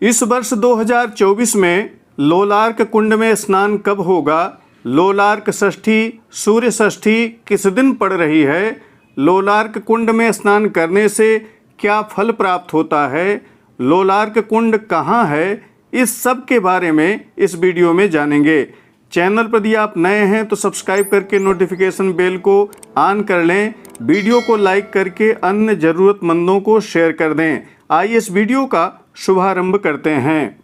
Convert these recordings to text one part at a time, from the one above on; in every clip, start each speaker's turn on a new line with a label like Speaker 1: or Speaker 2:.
Speaker 1: इस वर्ष 2024 में लोलार्क कुंड में स्नान कब होगा? लोलार्क षष्ठी, सूर्य षष्ठी किस दिन पड़ रही है? लोलार्क कुंड में स्नान करने से क्या फल प्राप्त होता है? लोलार्क कुंड कहाँ है? इस सब के बारे में इस वीडियो में जानेंगे। चैनल पर यदि आप नए हैं तो सब्सक्राइब करके नोटिफिकेशन बेल को ऑन कर लें। वीडियो को लाइक करके अन्य ज़रूरतमंदों को शेयर कर दें। आइए इस वीडियो का शुभारंभ करते हैं।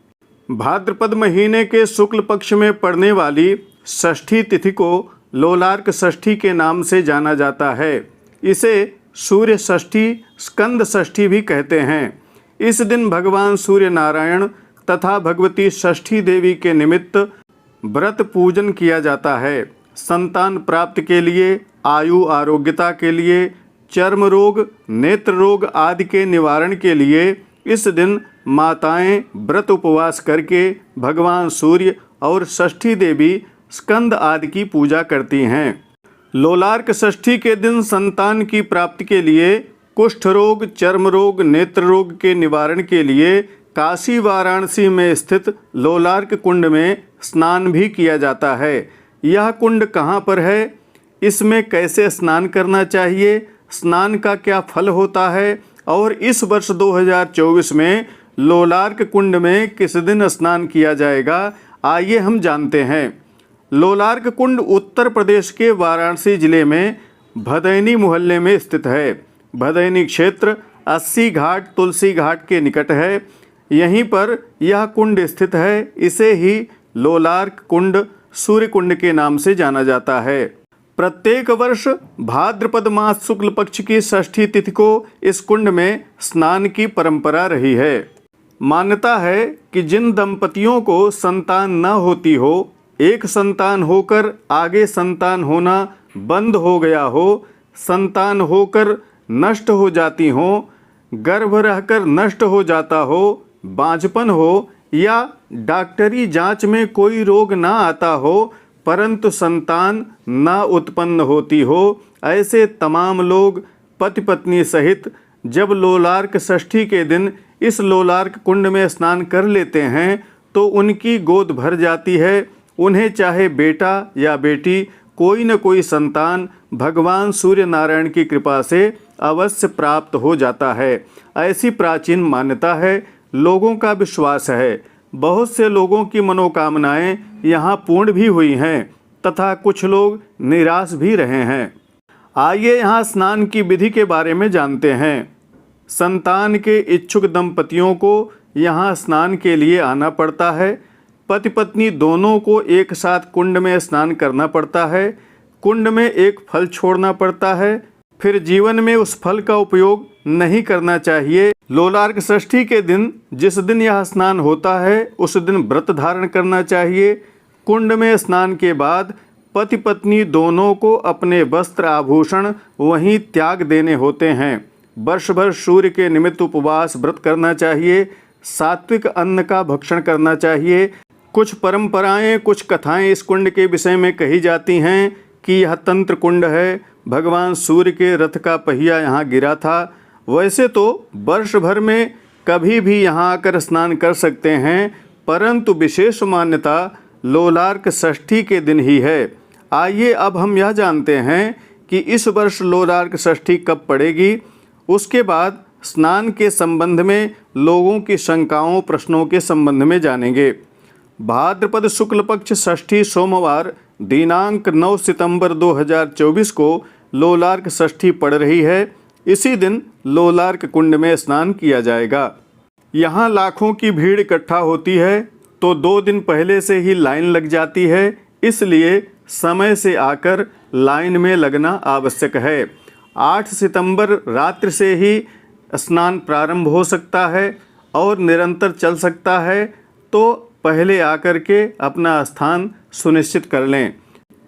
Speaker 1: भाद्रपद महीने के शुक्ल पक्ष में पड़ने वाली षष्ठी तिथि को लोलार्क षष्ठी के नाम से जाना जाता है। इसे सूर्य षष्ठी, स्कंद षष्ठी भी कहते हैं। इस दिन भगवान सूर्य नारायण तथा भगवती षष्ठी देवी के निमित्त व्रत पूजन किया जाता है। संतान प्राप्ति के लिए, आयु आरोग्यता के लिए, चर्म रोग, नेत्र रोग आदि के निवारण के लिए इस दिन माताएं व्रत उपवास करके भगवान सूर्य और षष्ठी देवी स्कंद आदि की पूजा करती हैं। लोलार्क षष्ठी के दिन संतान की प्राप्ति के लिए, कुष्ठ रोग, चर्म रोग, नेत्र रोग के निवारण के लिए काशी वाराणसी में स्थित लोलार्क कुंड में स्नान भी किया जाता है। यह कुंड कहाँ पर है? इसमें कैसे स्नान करना चाहिए? स्नान का क्या फल होता है? और इस वर्ष 2024 में लोलार्क कुंड में किस दिन स्नान किया जाएगा? आइए हम जानते हैं। लोलार्क कुंड उत्तर प्रदेश के वाराणसी जिले में भदैनी मोहल्ले में स्थित है। भदैनी क्षेत्र 80 घाट तुलसी घाट के निकट है। यहीं पर यह कुंड स्थित है। इसे ही लोलार्क कुंड, सूर्य कुंड के नाम से जाना जाता है। प्रत्येक वर्ष भाद्रपद मास शुक्ल पक्ष की षष्ठी तिथि को इस कुंड में स्नान की परंपरा रही है। मान्यता है कि जिन दंपतियों को संतान न होती हो, एक संतान होकर आगे संतान होना बंद हो गया हो, संतान होकर नष्ट हो जाती हो, गर्भ रहकर नष्ट हो जाता हो, बांझपन हो या डॉक्टरी जांच में कोई रोग ना आता हो परंतु संतान न उत्पन्न होती हो, ऐसे तमाम लोग पति पत्नी सहित जब लोलार्क षष्ठी के दिन इस लोलार्क कुंड में स्नान कर लेते हैं तो उनकी गोद भर जाती है। उन्हें चाहे बेटा या बेटी, कोई न कोई संतान भगवान सूर्य नारायण की कृपा से अवश्य प्राप्त हो जाता है। ऐसी प्राचीन मान्यता है, लोगों का विश्वास है। बहुत से लोगों की मनोकामनाएं यहाँ पूर्ण भी हुई हैं तथा कुछ लोग निराश भी रहे हैं। आइए यहाँ स्नान की विधि के बारे में जानते हैं। संतान के इच्छुक दंपतियों को यहाँ स्नान के लिए आना पड़ता है। पति पत्नी दोनों को एक साथ कुंड में स्नान करना पड़ता है। कुंड में एक फल छोड़ना पड़ता है, फिर जीवन में उस फल का उपयोग नहीं करना चाहिए। लोलार्क षष्ठी के दिन, जिस दिन यह स्नान होता है, उस दिन व्रत धारण करना चाहिए। कुंड में स्नान के बाद पति पत्नी दोनों को अपने वस्त्र आभूषण वहीं त्याग देने होते हैं। वर्ष भर सूर्य के निमित्त उपवास व्रत करना चाहिए। सात्विक अन्न का भक्षण करना चाहिए। कुछ परंपराएं, कुछ कथाएं इस कुंड के विषय में कही जाती हैं कि यह तंत्र कुंड है। भगवान सूर्य के रथ का पहिया यहाँ गिरा था। वैसे तो वर्ष भर में कभी भी यहाँ आकर स्नान कर सकते हैं, परंतु विशेष मान्यता लोलार्क षष्ठी के दिन ही है। आइए अब हम यह जानते हैं कि इस वर्ष लोलार्क षष्ठी कब पड़ेगी। उसके बाद स्नान के संबंध में लोगों की शंकाओं, प्रश्नों के संबंध में जानेंगे। भाद्रपद शुक्ल पक्ष षष्ठी सोमवार दिनांक 9 सितंबर 2024 को लोलार्क षष्ठी पड़ रही है। इसी दिन लोलार्क कुंड में स्नान किया जाएगा। यहाँ लाखों की भीड़ इकट्ठा होती है तो 2 दिन पहले से ही लाइन लग जाती है, इसलिए समय से आकर लाइन में लगना आवश्यक है। 8 सितंबर रात्रि से ही स्नान प्रारंभ हो सकता है और निरंतर चल सकता है, तो पहले आकर के अपना स्थान सुनिश्चित कर लें।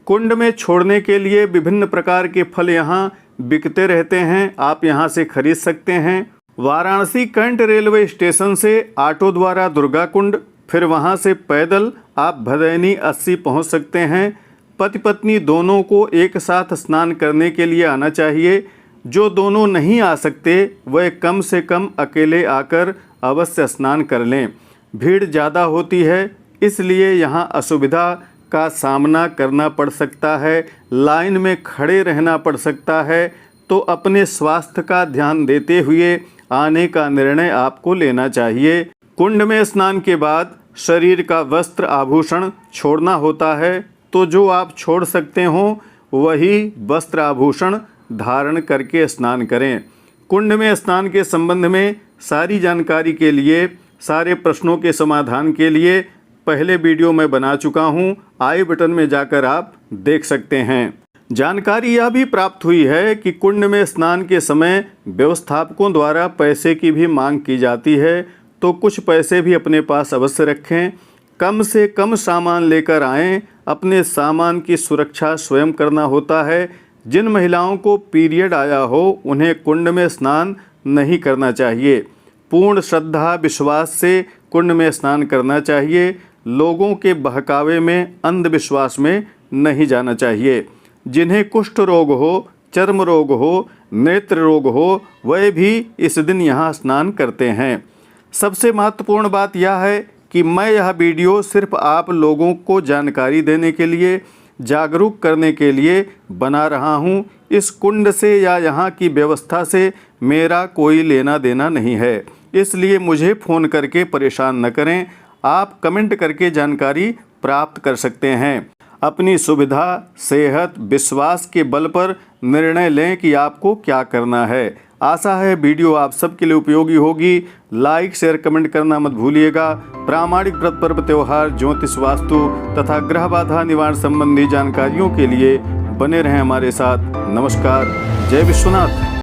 Speaker 1: कुंड में छोड़ने के लिए विभिन्न प्रकार के फल यहाँ बिकते रहते हैं, आप यहाँ से खरीद सकते हैं। वाराणसी कैंट रेलवे स्टेशन से ऑटो द्वारा दुर्गा कुंड, फिर वहाँ से पैदल आप भदैनी 80 पहुँच सकते हैं। पति पत्नी दोनों को एक साथ स्नान करने के लिए आना चाहिए। जो दोनों नहीं आ सकते वह कम से कम अकेले आकर अवश्य स्नान कर लें। भीड़ ज़्यादा होती है, इसलिए यहाँ असुविधा का सामना करना पड़ सकता है, लाइन में खड़े रहना पड़ सकता है। तो अपने स्वास्थ्य का ध्यान देते हुए आने का निर्णय आपको लेना चाहिए। कुंड में स्नान के बाद शरीर का वस्त्र आभूषण छोड़ना होता है, तो जो आप छोड़ सकते हो वही वस्त्र आभूषण धारण करके स्नान करें। कुंड में स्नान के संबंध में सारी जानकारी के लिए, सारे प्रश्नों के समाधान के लिए पहले वीडियो मैं बना चुका हूं, आई बटन में जाकर आप देख सकते हैं। जानकारी यह भी प्राप्त हुई है कि कुंड में स्नान के समय व्यवस्थापकों द्वारा पैसे की भी मांग की जाती है, तो कुछ पैसे भी अपने पास अवश्य रखें। कम से कम सामान लेकर आएं। अपने सामान की सुरक्षा स्वयं करना होता है। जिन महिलाओं को पीरियड आया हो उन्हें कुंड में स्नान नहीं करना चाहिए। पूर्ण श्रद्धा विश्वास से कुंड में स्नान करना चाहिए। लोगों के बहकावे में, अंधविश्वास में नहीं जाना चाहिए। जिन्हें कुष्ठ रोग हो, चर्म रोग हो, नेत्र रोग हो, वह भी इस दिन यहाँ स्नान करते हैं। सबसे महत्वपूर्ण बात यह है कि मैं यह वीडियो सिर्फ आप लोगों को जानकारी देने के लिए, जागरूक करने के लिए बना रहा हूँ। इस कुंड से या यहाँ की व्यवस्था से मेरा कोई लेना देना नहीं है, इसलिए मुझे फ़ोन करके परेशान न करें। आप कमेंट करके जानकारी प्राप्त कर सकते हैं। अपनी सुविधा, सेहत, विश्वास के बल पर निर्णय लें कि आपको क्या करना है। आशा है वीडियो आप सबके लिए उपयोगी होगी। लाइक, शेयर, कमेंट करना मत भूलिएगा। प्रामाणिक व्रत, पर्व, त्योहार, ज्योतिष, वास्तु तथा ग्रह बाधा निवारण संबंधी जानकारियों के लिए बने रहें हमारे साथ। नमस्कार। जय विश्वनाथ।